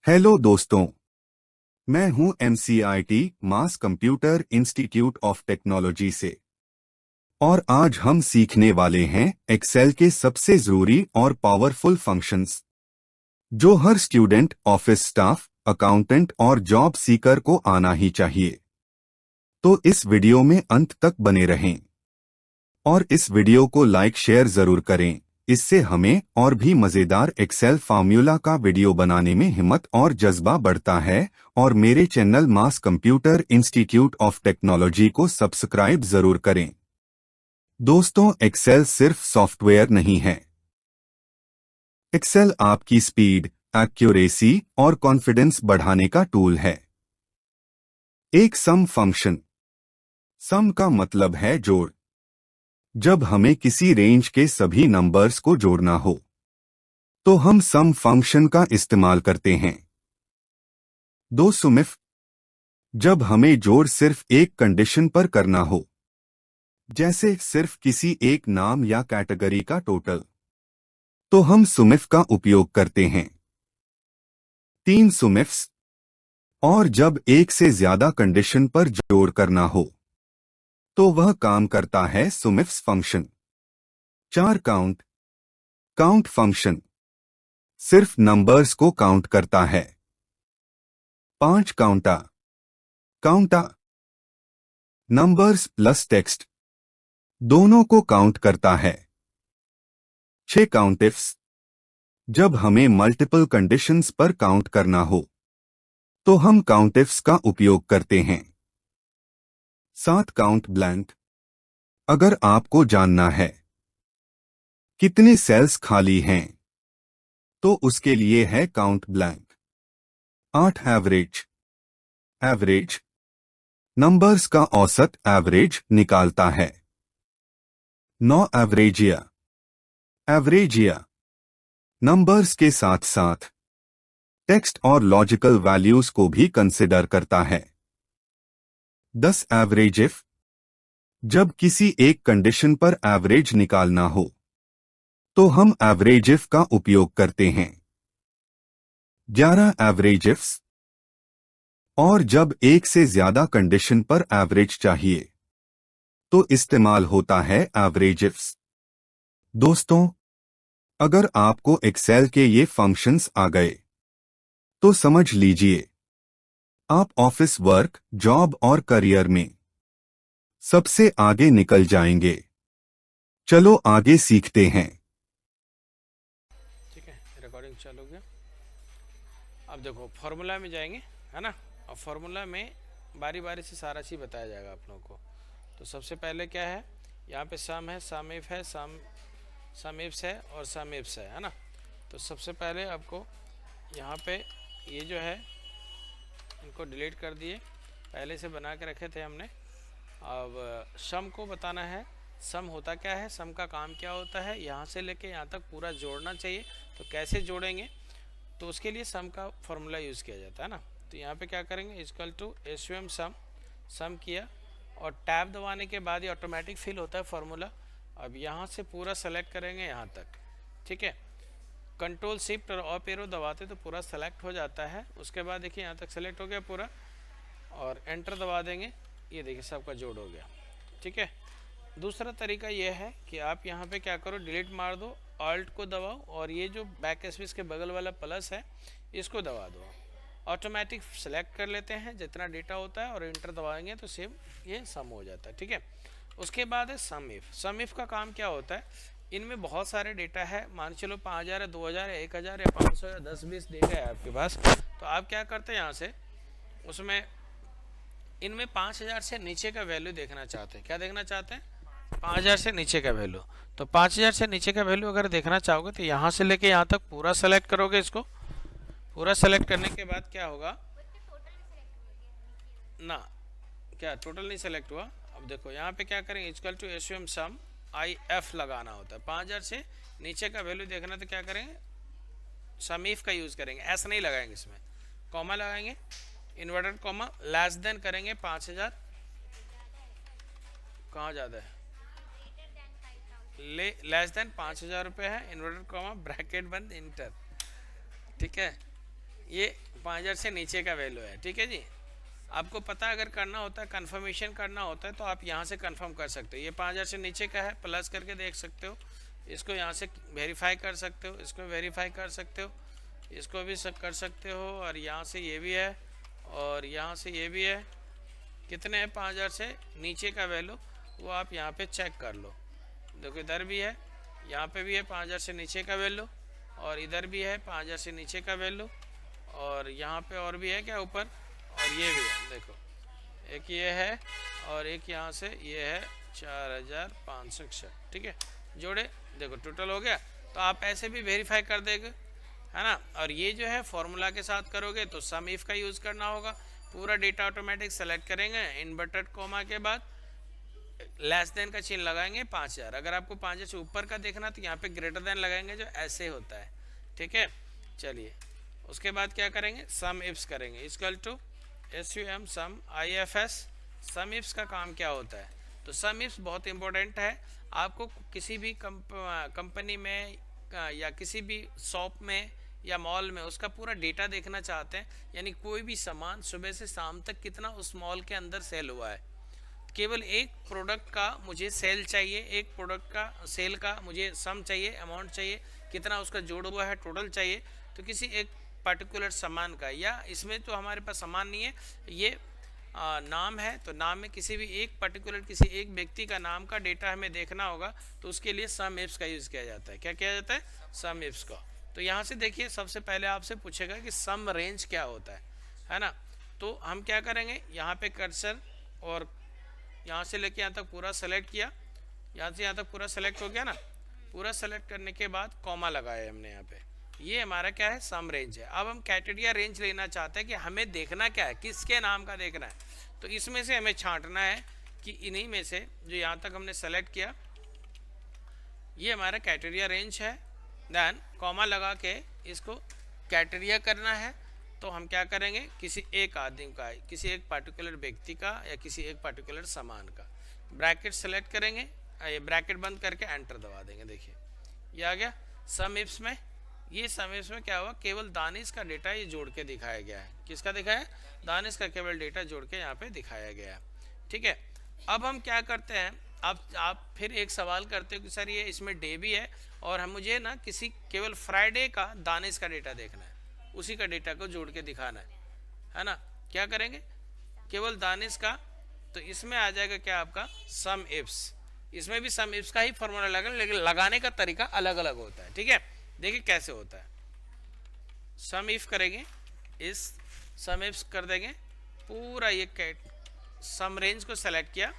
Hello दोस्तों, मैं हूं MCIT mass computer institute of technology से। और आज हम सीखने वाले हैं एक्सेल के सबसे जरूरी और पावरफुल फंक्शंस, जो हर स्टूडेंट, ऑफिस स्टाफ, अकाउंटेंट और जॉब सीकर को आना ही चाहिए। तो इस वीडियो में अंत तक बने रहें और इस वीडियो को लाइक शेयर जरूर करें। इससे हमें और भी मजेदार एक्सेल फार्मूला का वीडियो बनाने में हिम्मत और जज्बा बढ़ता है। और मेरे channel mass computer institute of technology को सब्सक्राइब जरूर करें। दोस्तों, एक्सेल सिर्फ सॉफ्टवेयर नहीं है। एक्सेल आपकी स्पीड, एक्यूरेसी और कॉन्फिडेंस बढ़ाने का टूल है। एक सम फंक्शन। सम का मतलब है जोड़। जब हमें किसी रेंज के सभी नंबर्स को जोड़ना हो तो हम सम फंक्शन का इस्तेमाल करते हैं। दो सुमिफ। जब हमें जोड़ सिर्फ एक कंडीशन पर करना हो, जैसे सिर्फ किसी एक नाम या कैटेगरी का टोटल, तो हम सुमिफ का उपयोग करते हैं। तीन सुमिफ्स। और जब एक से ज्यादा कंडीशन पर जोड़ करना हो तो वह काम करता है सुमिफ्स फंक्शन। चार काउंट। काउंट फंक्शन सिर्फ नंबर्स को काउंट करता है। पांच काउंटा। काउंटा नंबर्स प्लस टेक्स्ट दोनों को काउंट करता है। छह काउंटिफ्स। जब हमें मल्टीपल कंडीशंस पर काउंट करना हो तो हम काउंटिफ्स का उपयोग करते हैं। सात काउंट ब्लैंक। अगर आपको जानना है कितने सेल्स खाली हैं तो उसके लिए है काउंट ब्लैंक। आठ एवरेज। एवरेज नंबर्स का औसत एवरेज निकालता है। नौ एवरेजिया। एवरेजिया नंबर्स के साथ साथ टेक्स्ट और लॉजिकल वैल्यूज को भी कंसिडर करता है। 10 एवरेज इफ। जब किसी एक कंडीशन पर एवरेज निकालना हो तो हम एवरेज इफ का उपयोग करते हैं। 11 एवरेज इफ्स। और जब एक से ज्यादा कंडीशन पर एवरेज चाहिए तो इस्तेमाल होता है एवरेज इफ्स। दोस्तों, अगर आपको एक्सेल के ये फंक्शंस आ गए तो समझ लीजिए आप ऑफिस वर्क, जॉब और करियर में सबसे आगे निकल जाएंगे। चलो आगे सीखते हैं। ठीक है, रिकॉर्डिंग चालू हो गया। अब देखो फॉर्मूला में जाएंगे, है ना। अब फॉर्मूला में बारी बारी से सारा चीज़ बताया जाएगा आप लोगों को। तो सबसे पहले क्या है, यहाँ पे सम है, सम इफ है, सम इफ्स है और सम इफ्स है ना। तो सबसे पहले आपको यहाँ पे ये जो है इनको डिलीट कर दिए, पहले से बना के रखे थे हमने। अब सम को बताना है। सम होता क्या है, सम का काम क्या होता है, यहाँ से लेके यहाँ तक पूरा जोड़ना चाहिए। तो कैसे जोड़ेंगे, तो उसके लिए सम का फॉर्मूला यूज़ किया जाता है ना। तो यहाँ पे क्या करेंगे, इक्वल टू एसयूएम सम। सम किया और टैब दबाने के बाद ये ऑटोमेटिक फिल होता है फॉर्मूला। अब यहाँ से पूरा सेलेक्ट करेंगे यहाँ तक, ठीक है। कंट्रोल शिफ्ट और अप एरो दबाते तो पूरा सेलेक्ट हो जाता है। उसके बाद देखिए यहाँ तक सेलेक्ट हो गया पूरा, और एंटर दबा देंगे, ये देखिए सबका जोड़ हो गया, ठीक है। दूसरा तरीका यह है कि आप यहाँ पे क्या करो, डिलीट मार दो, ऑल्ट को दबाओ और ये जो बैक स्पेस के बगल वाला प्लस है इसको दबा दो। ऑटोमेटिक सेलेक्ट कर लेते हैं जितना डेटा होता है और इंटर दबाएंगे तो सेम ये सम हो जाता है, ठीक है। उसके बाद है सम इफ। सम इफ का काम क्या होता है, इनमें बहुत सारे डेटा है, मान चलो 5000 है, 2000 है, 1000 या 500 या 10-20 डेटा है आपके पास। तो आप क्या करते हैं, यहाँ से उसमें इनमें 5000 से नीचे का वैल्यू देखना चाहते हैं। क्या देखना चाहते हैं, 5000 से नीचे का वैल्यू। तो 5000 से नीचे का वैल्यू अगर देखना चाहोगे तो यहाँ से लेके यहाँ तक पूरा सेलेक्ट करोगे। इसको पूरा सेलेक्ट करने के बाद क्या होगा ना, क्या टोटल नहीं सेलेक्ट हुआ। अब देखो यहाँ पे क्या करेंगे, equal to S U M sum I F लगाना होता है। 5000 से नीचे का वैल्यू देखना तो क्या करेंगे, सम इफ का यूज़ करेंगे, ऐसा नहीं लगाएंगे, इसमें कॉमा लगाएंगे, इन्वर्टेड कॉमा, लेस देन करेंगे 5000, कहाँ ज़्यादा है, लेस देन 5000 रुपये है, इन्वर्टेड कॉमा, ब्रैकेट बंद, इंटर, ठीक है। ये 5000 से नीचे का वैल्यू है, ठीक है जी। आपको पता अगर करना होता है, कंफर्मेशन करना होता है, तो आप यहाँ से कंफर्म कर सकते हो। ये 5000 से नीचे का है, प्लस करके देख सकते हो। इसको यहाँ से वेरीफाई कर सकते हो, इसको वेरीफाई कर सकते हो, इसको भी कर सकते हो, और यहाँ से ये भी है, और यहाँ से ये भी है। कितने हैं 5000 से नीचे का वैल्यू, वो आप यहाँ पे चेक कर लो। देखो इधर भी है, यहाँ पे भी है 5000 से नीचे का वैल्यू, और इधर भी है 5000 से नीचे का वैल्यू, और यहाँ पे और भी है क्या ऊपर, और ये भी है। देखो एक ये है, और एक यहाँ से ये है 4560, ठीक है, जोड़े, देखो टोटल हो गया। तो आप ऐसे भी वेरीफाई कर देंगे, है ना। और ये जो है फॉर्मूला के साथ करोगे तो सम इफ का यूज़ करना होगा। पूरा डेटा ऑटोमेटिक सेलेक्ट करेंगे, इन्वर्टेड कोमा के बाद लेस देन का चिन्ह लगाएंगे 5000। अगर आपको 5000 से ऊपर का देखना तो यहाँ पे ग्रेटर देन लगाएंगे, जो ऐसे होता है, ठीक है। चलिए उसके बाद क्या करेंगे, सम इफ्स करेंगे, equal to SUM sum IFS। SUMIFS का काम क्या होता है, तो सम इफ्स बहुत इंपॉर्टेंट है। आपको किसी भी कंपनी में या किसी भी शॉप में या मॉल में उसका पूरा डेटा देखना चाहते हैं, यानी कोई भी सामान सुबह से शाम तक कितना उस मॉल के अंदर सेल हुआ है। केवल एक प्रोडक्ट का मुझे सेल चाहिए, एक प्रोडक्ट का सेल का मुझे सम चाहिए, अमाउंट चाहिए, कितना उसका जोड़ हुआ है, टोटल चाहिए। तो किसी एक पर्टिकुलर सामान का, या इसमें तो हमारे पास सामान नहीं है, ये नाम है, तो नाम में किसी भी एक पर्टिकुलर किसी एक व्यक्ति का नाम का डेटा हमें देखना होगा, तो उसके लिए सम इफ्स का यूज़ किया जाता है। क्या किया जाता है, सम इफ्स का। तो यहाँ से देखिए, सबसे पहले आपसे पूछेगा कि सम रेंज क्या होता है ना। तो हम क्या करेंगे, यहाँ पे कर्सर, और यहाँ से लेके यहाँ तक पूरा सेलेक्ट किया, यहाँ से यहाँ तक पूरा सेलेक्ट हो गया ना। पूरा सेलेक्ट करने के बाद कॉमा लगाया हमने यहाँ पे, ये हमारा क्या है, सम रेंज है। अब हम कैटेगरी रेंज लेना चाहते हैं कि हमें देखना क्या है, किसके नाम का देखना है। तो इसमें से हमें छांटना है कि इन्हीं में से जो यहाँ तक हमने सेलेक्ट किया, ये हमारा कैटेगरी रेंज है। देन कॉमा लगा के इसको कैटेगरी करना है। तो हम क्या करेंगे, किसी एक आदमी का, किसी एक पर्टिकुलर व्यक्ति का, या किसी एक पर्टिकुलर सामान का, ब्रैकेट सेलेक्ट करेंगे, ये ब्रैकेट बंद करके एंटर दबा देंगे। देखिए ये आ गया सम इफ्स में। ये सम इफ्स में क्या हुआ, केवल दानिश का डेटा ये जोड़ के दिखाया गया है। किसका दिखाया, दानिश का केवल डेटा जोड़ के यहाँ पे दिखाया गया है, ठीक है। अब हम क्या करते हैं, आप फिर एक सवाल करते हो कि सर ये इसमें डे भी है, और हम मुझे ना किसी केवल फ्राइडे का दानिश का डेटा देखना है, उसी का डेटा को जोड़ के दिखाना है ना। क्या करेंगे, केवल दानिश का, तो इसमें आ जाएगा क्या आपका, सम इफ्स। इसमें भी सम इफ्स का ही फॉर्मूला लगा, लेकिन लगाने का तरीका अलग अलग होता है, ठीक है। देखिए कैसे होता है, सम इफ करेंगे, इस सम इफ्स कर देंगे, पूरा ये सम रेंज को सेलेक्ट किया,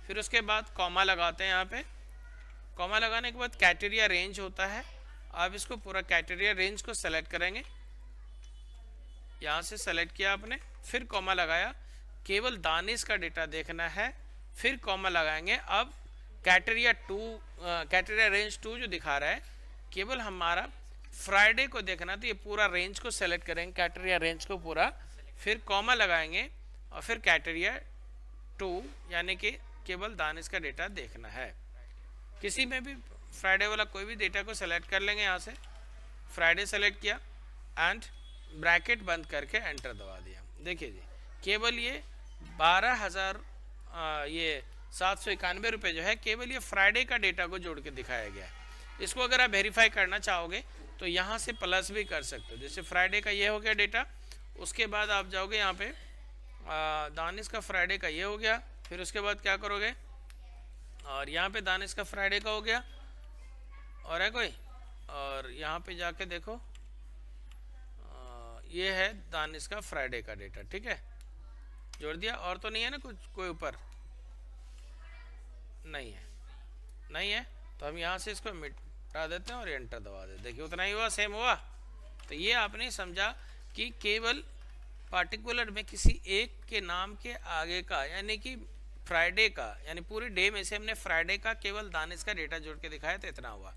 फिर उसके बाद कॉमा लगाते हैं। यहाँ पे कॉमा लगाने के बाद कैटेगरी रेंज होता है। आप इसको पूरा कैटेगरी रेंज को सेलेक्ट करेंगे, यहाँ से सेलेक्ट किया आपने, फिर कॉमा लगाया, केवल दानिश का डेटा देखना है, फिर कॉमा लगाएंगे। अब कैटेगरी रेंज 2 जो दिखा रहा है, केवल हमारा फ्राइडे को देखना, तो ये पूरा रेंज को सेलेक्ट करेंगे, कैटेगरी रेंज को पूरा, फिर कॉमा लगाएंगे, और फिर कैटेगरी 2 यानी कि केवल दानिश का डेटा देखना है। किसी में भी फ्राइडे वाला कोई भी डेटा को सेलेक्ट कर लेंगे, यहाँ से फ्राइडे सेलेक्ट किया एंड ब्रैकेट बंद करके एंटर दबा दिया। देखिए जी, केवल ये 12,000 ये 791 रुपये जो है, केवल ये फ्राइडे का डेटा को जोड़ के दिखाया गया है। इसको अगर आप वेरीफाई करना चाहोगे तो यहाँ से प्लस भी कर सकते हो। जैसे फ्राइडे का ये हो गया डेटा, उसके बाद आप जाओगे यहाँ पे दानिश का फ्राइडे का ये हो गया, फिर उसके बाद क्या करोगे, और यहाँ पे दानिश का फ्राइडे का हो गया, और है कोई, और यहाँ पे जाके देखो ये है दानिश का फ्राइडे का डेटा, ठीक है, जोड़ दिया। और तो नहीं है ना कुछ, कोई ऊपर नहीं है, नहीं है, तो हम यहाँ से इसको मिटा देते हैं और एंटर दबा देते हैं। देखिए उतना ही हुआ, सेम हुआ। तो ये आपने समझा कि केवल पार्टिकुलर में किसी एक के नाम के आगे का, यानी कि फ्राइडे का, यानी पूरे डे में से हमने फ्राइडे का केवल दानिश का डेटा जोड़ के दिखाया, तो इतना हुआ।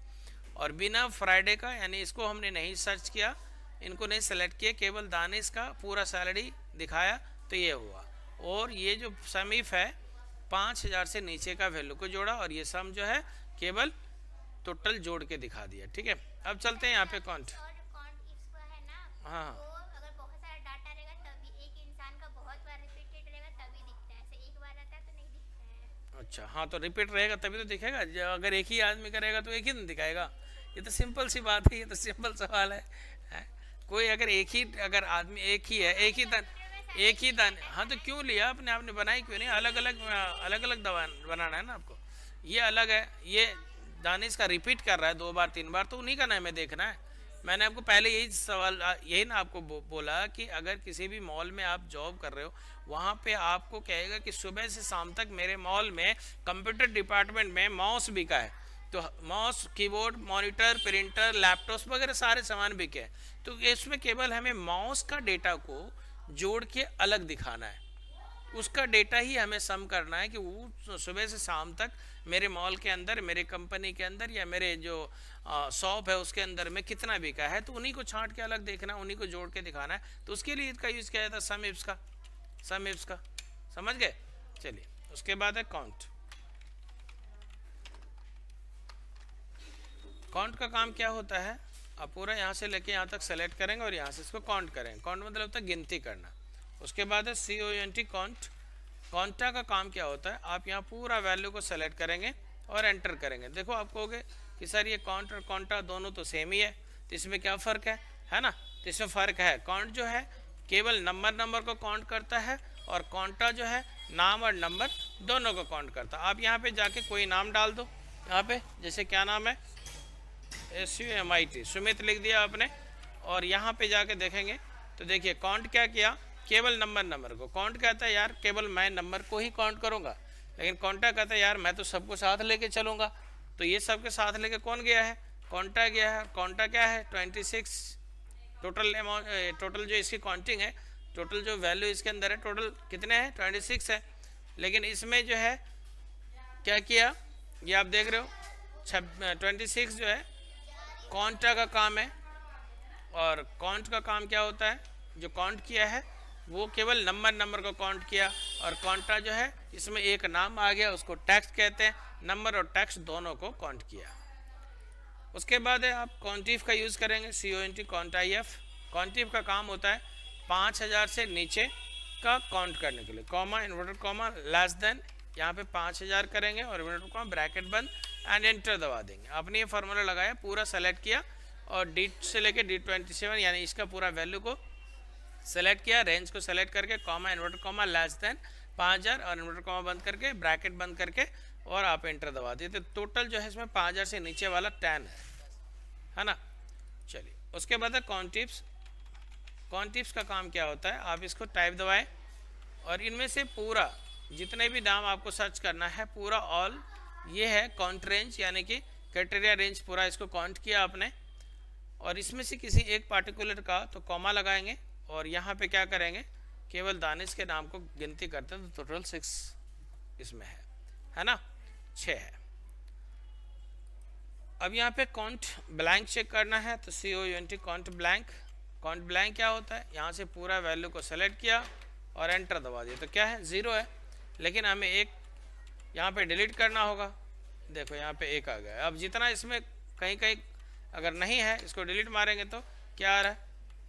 और बिना फ्राइडे का, यानी इसको हमने नहीं सर्च किया, इनको नहीं सेलेक्ट किया, केवल दानिश का पूरा सैलरी दिखाया, तो ये हुआ। और ये जो सम इफ है, 5000 से नीचे का वैल्यू को जोड़ा, और ये सम जो है केवल टोटल जोड़ के दिखा दिया, ठीक है। अब चलते हैं यहाँ पे काउंट। और काउंट इफ है ना, हाँ तो अगर बहुत सारा अच्छा हाँ, तो रिपीट रहेगा तभी तो दिखेगा। अगर एक ही आदमी करेगा तो एक ही दिन दिखाएगा। ये तो सिंपल सी बात है, ये तो सिंपल सवाल है? कोई अगर एक ही, अगर आदमी एक ही है, एक ही दान, हाँ तो क्यों लिया आपने? आपने बनाई क्यों नहीं? अलग अलग, अलग अलग दवा बनाना है ना आपको। ये अलग है, ये दानिश का रिपीट कर रहा है 2 बार 3 बार, तो उन्हीं का नाम है देखना है। मैंने आपको पहले यही सवाल, यही ना आपको बोला कि अगर किसी भी मॉल में आप जॉब कर रहे हो, वहाँ पे आपको कहेगा कि सुबह से शाम तक मेरे मॉल में कंप्यूटर डिपार्टमेंट में माउस बिका है, तो mouse, keyboard, monitor, printer, laptop वगैरह सारे सामान बिके हैं। तो इसमें केवल हमें माउस का डेटा को जोड़ के अलग दिखाना है, उसका डेटा ही हमें सम करना है कि वो सुबह से शाम तक मेरे मॉल के अंदर, मेरे कंपनी के अंदर, या मेरे जो शॉप है उसके अंदर में कितना बिका है। तो उन्हीं को छांट के अलग देखना, उन्हीं को जोड़ के दिखाना है। तो उसके लिए इसका यूज़ किया जाता है सम इफ्स का, सम इफ्स का। समझ गए? चलिए, उसके बाद है काउंट। काउंट का काम क्या होता है? आप पूरा यहाँ से लेके यहाँ तक सेलेक्ट करेंगे और यहाँ से इसको काउंट करेंगे। काउंट मतलब होता है गिनती करना। उसके बाद है COUNT, काउंट। काउंटा का काम क्या होता है? आप यहाँ पूरा वैल्यू को सेलेक्ट करेंगे और एंटर करेंगे। देखो आप कहोगे कि सर ये काउंट और काउंटा दोनों तो सेम ही है, तो इसमें क्या फ़र्क है ना? तो इसमें फ़र्क है। काउंट जो है केवल नंबर को काउंट करता है, और काउंटा जो है नाम और नंबर दोनों को काउंट करता है। आप यहाँ पे जाके कोई नाम डाल दो, यहाँ पे जैसे क्या नाम है, SUMIT, सुमित लिख दिया आपने, और यहाँ पे जाके देखेंगे तो देखिए काउंट क्या किया, केवल नंबर को काउंट कहता है यार केवल मैं नंबर को ही काउंट करूँगा, लेकिन काउंटा कहता है यार मैं तो सबको साथ लेके चलूँगा। तो ये सबके साथ लेके कौन गया है? काउंटा गया है। काउंटा क्या है? 26। टोटल अमाउंट, टोटल जो इसकी काउंटिंग है, टोटल जो वैल्यू इसके अंदर है, टोटल कितने हैं? 26 है। लेकिन इसमें जो है क्या किया, ये आप देख रहे हो 26 जो है काउंटा का काम है। और काउंट का काम क्या होता है? जो काउंट किया है वो केवल नंबर को काउंट किया, और काउंटा जो है इसमें एक नाम आ गया, उसको टेक्स्ट कहते हैं। नंबर और टेक्स्ट दोनों को काउंट किया। उसके बाद है आप काउंटिफ का यूज़ करेंगे, COUNT, काउंटिफ। काउंटिफ का काम होता है 5000 से नीचे का काउंट करने के लिए। Comma, inverted comma, less than, यहाँ पे 5000 करेंगे और इन्वर्टेड कॉमा, ब्रैकेट बंद, एंड एंटर दबा देंगे। आपने ये फार्मूला लगाया, पूरा सेलेक्ट किया, और D से लेके D27 यानी इसका पूरा वैल्यू को सेलेक्ट किया, रेंज को सेलेक्ट करके, comma, inverted comma, less than 5000, और इन्वर्टेड कॉमा बंद करके, ब्रैकेट बंद करके, और आप एंटर दबा दिए। तो टोटल जो है इसमें 5000 से नीचे वाला 10 है ना? चलिए, उसके बाद है काउंटिफ्स। काउंटिफ्स का काम क्या होता है? आप इसको टाइप दबाएं, और इनमें से पूरा जितने भी नाम आपको सर्च करना है, पूरा ऑल ये है काउंट रेंज, यानी कि क्राइटेरिया रेंज, पूरा इसको काउंट किया आपने। और इसमें से किसी एक पार्टिकुलर का तो कॉमा लगाएंगे, और यहाँ पे क्या करेंगे, केवल दानिश के नाम को गिनती करते हैं, तो टोटल 6 इसमें है ना? 6 है। अब यहाँ पे काउंट ब्लैंक चेक करना है, तो COUNT, count blank. Count blank क्या होता है? यहाँ से पूरा वैल्यू को सेलेक्ट किया और एंटर दबा दिया, तो क्या है? 0 है। लेकिन हमें एक यहाँ पे डिलीट करना होगा। देखो यहाँ पे 1 आ गया। अब जितना इसमें कहीं कहीं अगर नहीं है, इसको डिलीट मारेंगे तो क्या आ रहा है?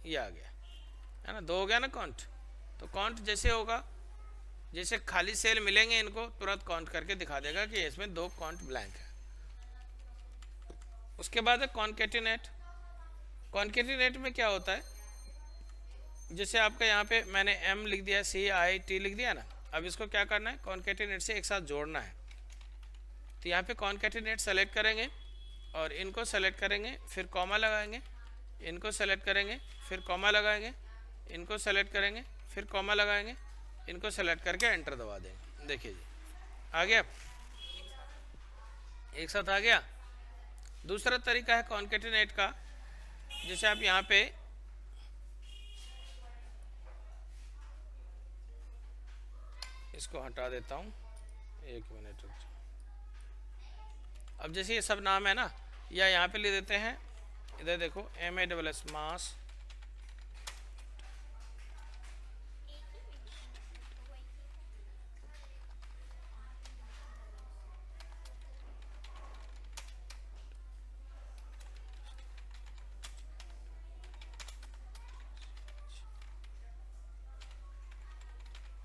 ये आ गया, है ना? 2 हो गया ना काउंट। तो काउंट जैसे होगा, जैसे खाली सेल मिलेंगे इनको तुरंत काउंट करके दिखा देगा कि इसमें 2 काउंट ब्लैंक है। उसके बाद है कॉन्केटिनेट। कॉन्केटिनेट में क्या होता है? जैसे आपका यहाँ पे मैंने M लिख दिया, CIT लिख दिया ना, अब इसको क्या करना है? कॉन्केटिनेट से एक साथ जोड़ना है। तो यहाँ पे कॉन्केटिनेट सेलेक्ट करेंगे और इनको सेलेक्ट करेंगे, फिर कॉमा लगाएंगे, इनको सेलेक्ट करेंगे, फिर कॉमा लगाएंगे, इनको सेलेक्ट करेंगे, फिर कॉमा लगाएंगे, इनको सेलेक्ट करके एंटर दबा देंगे। देखिए जी, आ गया, एक साथ आ गया। दूसरा तरीका है कॉन्केटिनेट का, जैसे आप यहाँ पे इसको हटा देता हूँ, 1 मिनट। अब जैसे ये सब नाम है ना, या यहाँ पे ले देते हैं, इधर देखो MASS मास,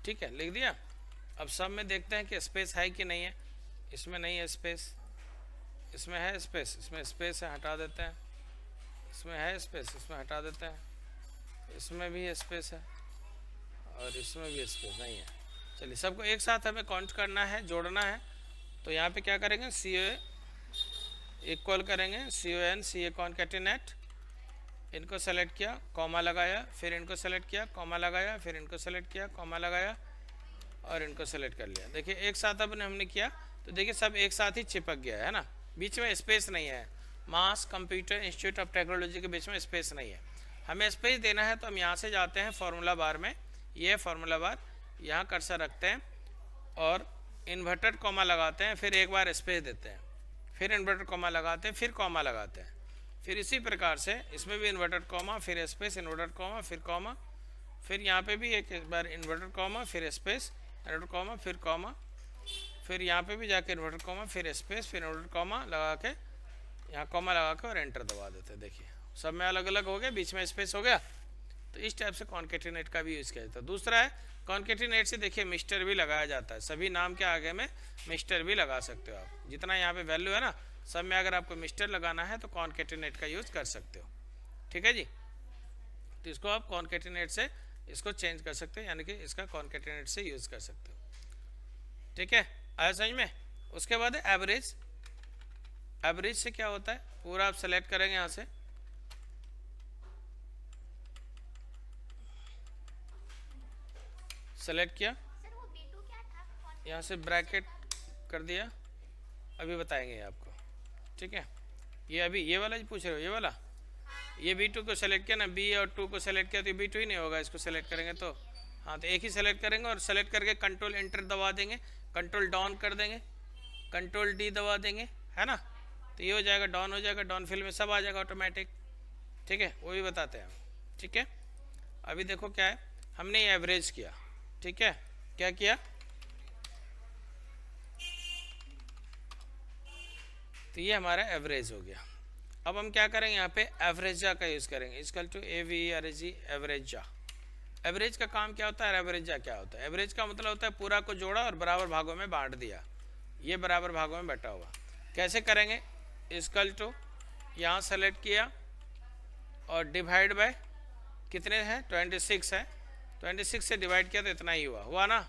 ठीक है, लिख दिया। अब सब में देखते हैं कि स्पेस है कि नहीं है। इसमें नहीं है स्पेस, इसमें है स्पेस, इसमें स्पेस है, हटा देते हैं। इसमें है स्पेस, इसमें हटा देते हैं। इसमें भी स्पेस है और इसमें भी स्पेस नहीं है। चलिए सबको एक साथ हमें काउंट करना है, जोड़ना है। तो यहाँ पे क्या करेंगे, सी ओ इक्वल करेंगे, सी ओ एन सी ए कॉन्केटिनेट, इनको सेलेक्ट किया, कॉमा लगाया, फिर इनको सेलेक्ट किया, कॉमा लगाया, फिर इनको सेलेक्ट किया, कॉमा लगाया और इनको सेलेक्ट कर लिया। देखिए एक साथ अब हमने किया तो देखिए सब एक साथ ही चिपक गया है ना, बीच में स्पेस नहीं है। मास कंप्यूटर इंस्टीट्यूट ऑफ टेक्नोलॉजी के बीच में स्पेस नहीं है। हमें स्पेस देना है तो हम यहाँ से जाते हैं फॉर्मूला बार में, ये फॉर्मूला बार, यहाँ कर्सर रखते हैं और इन्वर्टेड कॉमा लगाते हैं, फिर एक बार स्पेस देते हैं, फिर इन्वर्टेड कॉमा लगाते हैं, फिर कॉमा लगाते हैं। फिर इसी प्रकार से इसमें भी इन्वर्टेड कॉमा, फिर स्पेस, इन्वर्टेड कॉमा, फिर कॉमा, फिर यहाँ पे भी एक बार इन्वर्टेड कॉमा, फिर स्पेस, इन्वर्टेड कॉमा, फिर कॉमा, फिर यहाँ पे भी जाके इन्वर्टेड कॉमा, फिर स्पेस, फिर इन्वर्टेड कॉमा लगा के यहाँ कॉमा लगा के और एंटर दबा देते हैं। देखिए सब में अलग अलग हो गया, बीच में स्पेस हो गया। तो इस टाइप से कॉन्केटिनेट का भी यूज़ किया जाता है। दूसरा है कॉन्केटिनेट से देखिए मिस्टर भी लगाया जाता है, सभी नाम के आगे में मिस्टर भी लगा सकते हो आप। जितना यहाँ पे वैल्यू है ना, सब में अगर आपको मिस्टर लगाना है तो कॉन्केटिनेट का यूज़ कर सकते हो। ठीक है जी, तो इसको आप कॉन्केटिनेट से इसको चेंज कर सकते हो, यानी कि इसका कॉन्केटिनेट से यूज़ कर सकते हो। ठीक है, आया समझ में। उसके बाद एवरेज। एवरेज से क्या होता है, पूरा आप सेलेक्ट करेंगे यहाँ से, सेलेक्ट किया, यहाँ से ब्रैकेट कर दिया, अभी बताएंगे आपको। ठीक है, ये अभी ये वाला पूछ रहे हो, ये वाला, ये B2 को सेलेक्ट किया ना, B और 2 को सेलेक्ट किया तो B2 ही नहीं होगा, इसको सेलेक्ट करेंगे तो। हाँ तो एक ही सेलेक्ट करेंगे और सेलेक्ट करके कंट्रोल एंटर दबा देंगे, कंट्रोल डाउन कर देंगे, कंट्रोल D दबा देंगे, है ना, तो ये हो जाएगा, डाउन हो जाएगा, डाउन फिल में सब आ जाएगा ऑटोमेटिक। ठीक है, वो भी बताते हैं। ठीक है, अभी देखो क्या है, हमने ये एवरेज किया। ठीक है, क्या किया, तो ये हमारा एवरेज हो गया। अब हम क्या करेंगे, यहाँ पे एवरेजा का यूज़ करेंगे, इक्वल टू AVERAG, एवरेजा। एवरेज का काम क्या होता है, एवरेजा क्या होता है, एवरेज का मतलब होता है पूरा को जोड़ा और बराबर भागों में बांट दिया। ये बराबर भागों में बटा हुआ, कैसे करेंगे, इक्वल टू यहाँ सेलेक्ट किया और डिवाइड बाय कितने हैं, 26 है, 26 से डिवाइड किया तो इतना ही हुआ ना।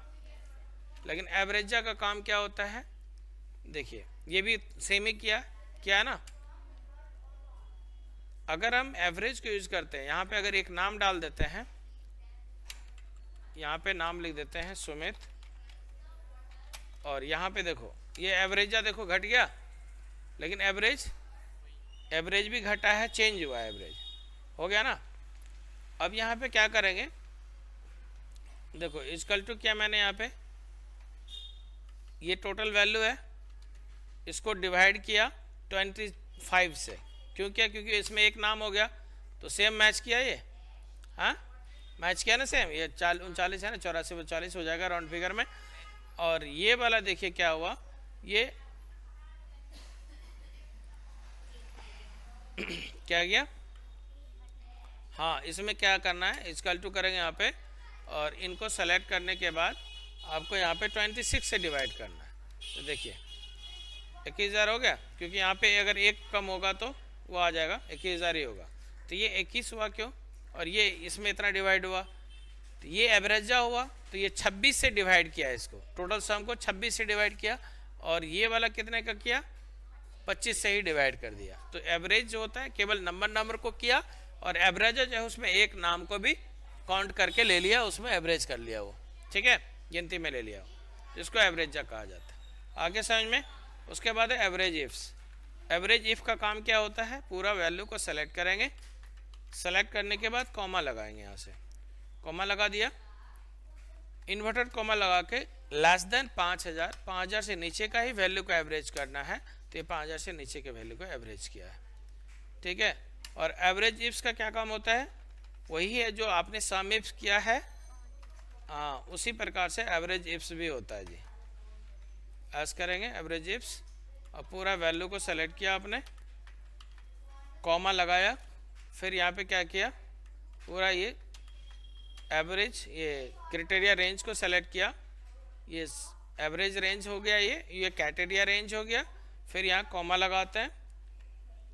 लेकिन एवरेजा का काम क्या होता है, देखिए ये भी सेम ही किया है ना। अगर हम एवरेज को यूज करते हैं, यहाँ पे अगर एक नाम डाल देते हैं, यहाँ पे नाम लिख देते हैं सुमित, और यहाँ पे देखो ये एवरेजा देखो घट गया, लेकिन एवरेज भी घटा है, चेंज हुआ है, एवरेज हो गया ना। अब यहाँ पे क्या करेंगे, देखो इक्वल टू क्या, मैंने यहाँ पे ये टोटल वैल्यू है, इसको डिवाइड किया 25 से, क्यों किया, क्योंकि इसमें एक नाम हो गया तो सेम मैच किया ये, हाँ मैच किया ना सेम, ये 39 है ना, 84 में 40 हो जाएगा राउंड फिगर में। और ये वाला देखिए क्या हुआ, ये क्या गया, हाँ इसमें क्या करना है, इक्वल टू करेंगे यहाँ पे और इनको सेलेक्ट करने के बाद आपको यहाँ पे 26 से डिवाइड करना है। तो देखिए 21,000 हो गया, क्योंकि यहाँ पे अगर एक कम होगा तो वो आ जाएगा, 21,000 ही होगा। तो ये 21 हुआ क्यों, और ये इसमें इतना डिवाइड हुआ, तो ये एवरेजा हुआ, तो ये 26 से डिवाइड किया इसको, टोटल सम को 26 से डिवाइड किया, और ये वाला कितने का किया, 25 से ही डिवाइड कर दिया। तो एवरेज जो होता है केवल नंबर को किया, और एवरेज जो है उसमें एक नाम को भी काउंट करके ले लिया, उसमें एवरेज कर लिया वो। ठीक है, गिनती में ले लिया वो, इसको एवरेजा कहा जाता है। आगे समझ में। उसके बाद है एवरेज इफ्स। एवरेज इफ का काम क्या होता है, पूरा वैल्यू को सेलेक्ट करेंगे, सेलेक्ट करने के बाद कॉमा लगाएंगे, यहाँ से कॉमा लगा दिया, इन्वर्टेड कॉमा लगा के लेस देन 5,000, 5,000 से नीचे का ही वैल्यू को एवरेज करना है, तो ये 5,000 से नीचे के वैल्यू को एवरेज किया है। ठीक है, और एवरेज इफ्स का क्या काम होता है, वही है जो आपने सम इफ्स किया है, हाँ उसी प्रकार से एवरेज इफ्स भी होता है जी। ऐस करेंगे एवरेज इफ्स, और पूरा वैल्यू को सेलेक्ट किया आपने, कॉमा लगाया, फिर यहाँ पे क्या किया, पूरा ये एवरेज, ये क्राइटेरिया रेंज को सेलेक्ट किया, ये एवरेज रेंज हो गया, ये कैटेरिया रेंज हो गया। फिर यहाँ कॉमा लगाते हैं,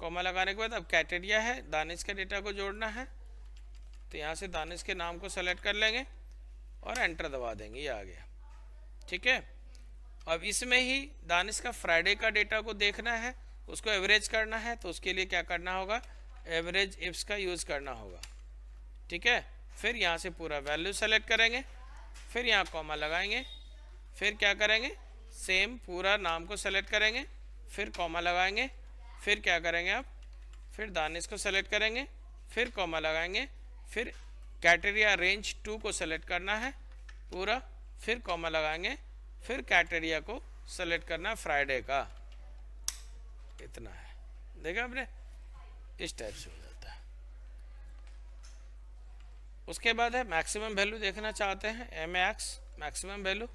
कॉमा लगाने के बाद अब कैटेरिया है, दानिश के डेटा को जोड़ना है, तो यहाँ से दानिश के नाम को सेलेक्ट कर लेंगे और एंटर दबा देंगे, ये आ गया। ठीक है, अब इसमें ही दानिश का फ्राइडे का डेटा को देखना है, उसको एवरेज करना है, तो उसके लिए क्या करना होगा, एवरेज इफ्स का यूज़ करना होगा। ठीक है, फिर यहाँ से पूरा वैल्यू सेलेक्ट करेंगे, फिर यहाँ कॉमा लगाएंगे, फिर क्या करेंगे, सेम पूरा नाम को सेलेक्ट करेंगे, फिर कॉमा लगाएंगे, फिर क्या करेंगे आप, फिर दानिश को सेलेक्ट करेंगे, फिर कॉमा लगाएंगे, फिर कैटेरिया रेंज 2 को सेलेक्ट करना है पूरा, फिर कॉमा लगाएंगे, फिर कैटेरिया को सेलेक्ट करना है फ्राइडे का। इतना है, देखा आपने, इस टाइप से हो जाता है। उसके बाद है मैक्सिमम वैल्यू देखना चाहते हैं, एमएक्स मैक्सिमम वैल्यू,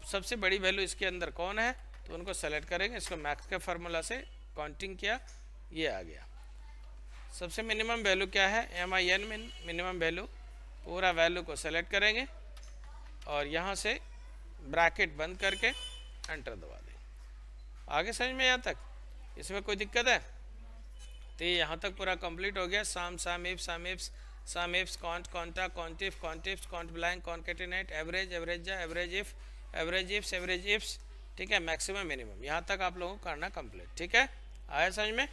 सबसे बड़ी वैल्यू इसके अंदर कौन है, तो उनको सेलेक्ट करेंगे, इसको मैक्स के फार्मूला से काउंटिंग किया, ये आ गया। सबसे मिनिमम वैल्यू क्या है, MIN मिनिमम वैल्यू, पूरा वैल्यू को सेलेक्ट करेंगे और यहाँ से ब्रैकेट बंद करके एंटर दबा देंगे। आगे समझ में यहाँ तक, इसमें कोई दिक्कत है, तो ये यहाँ तक पूरा कंप्लीट हो गया। सम ifs can't Konta can't if can't blank concatenate average average ifs average ifs. ठीक है, मैक्सिमम मिनिमम, यहाँ तक आप लोगों को करना कंप्लीट। ठीक है, आया समझ में।